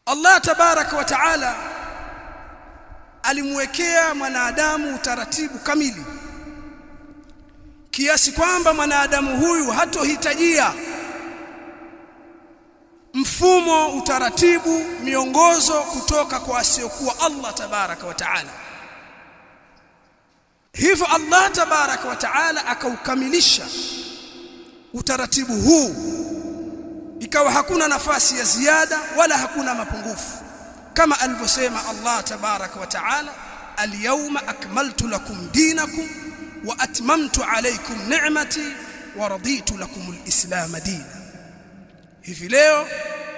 Allah tabaraka wa taala alimwekea mwanadamu utaratibu kamili kiasi kwamba mwanadamu huyu hatohitajia mfumo, utaratibu, miongozo kutoka kwa asiyokuwa Allah tabaraka wa taala. Hivyo Allah tabaraka wa taala akaukamilisha utaratibu huu, ikawa hakuna nafasi ya ziada wala hakuna mapungufu, kama alivyosema Allah tabaraka wa taala, al-yawma akmaltu lakum dinakum wa atmamtu alaykum ni'mati wa raditu lakum al-islam dina. Hivi leo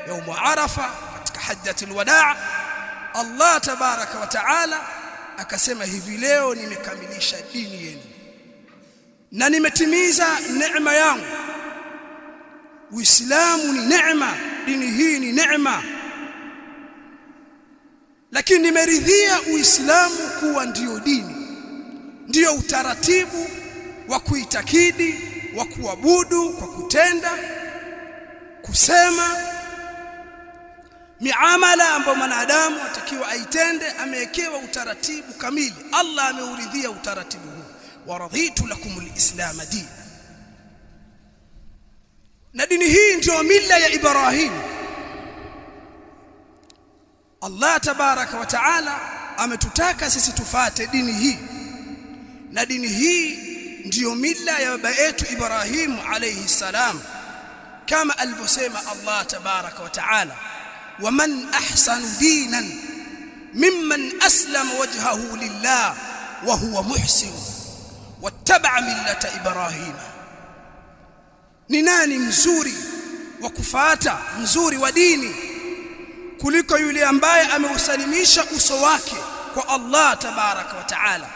يوم Arafa katika hajjatul wadaa, Allah tabaraka wa taala akasema hivi leo nimekamilisha dini yenu na nimetimiza neema yangu. Uislamu ni neema, dini hii ni neema, lakini nimeridhia Uislamu kuwa ndio dini, ndio utaratibu wa kuitakidi, wa kuabudu kwa kutenda, kusema, miamala ambayo mwanadamu atakiwa aitende. Amewekewa utaratibu kamili, Allah ameuridhia utaratibu huu, wa raditu lakumul islam dina. Na dini hii ndio mila ya Ibrahim. Allah tabaraka wa taala ametutaka sisi tufate dini hii, na dini hii ndio mila ya baba yetu Ibrahim alayhi salam, kama alivyosema Allah tabaraka wa taala, ومن أحسن دينا ممن أسلم وجهه لله وهو محسن واتبع ملة إبراهيم. ni nani mzuri wa kufuata, mzuri wa dini kuliko yule ambaye ameusalimisha uso wake kwa Allah tabaraka wa taala,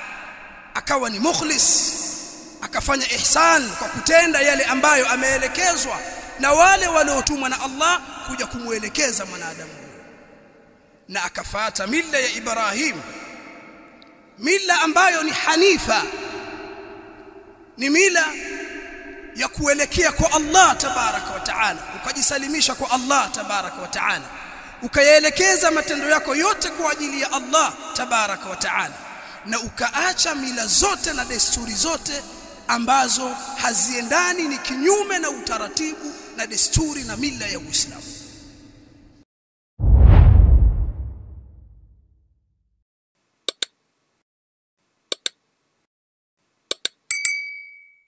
akawa ni mukhlis, akafanya ihsan kwa kutenda yale ambayo ameelekezwa na wale waliotumwa na Allah kuja kumuelekeza mwanadamu, na akafuata mila ya Ibrahim, mila ambayo ni hanifa, ni mila ya kuelekea kwa Allah tabaraka wa taala, ukajisalimisha kwa Allah tabaraka wa taala, ukayaelekeza matendo yako yote kwa ajili ya Allah tabaraka wa taala, na ukaacha mila zote na desturi zote ambazo haziendani, ni kinyume na utaratibu na desturi na mila ya Uislamu.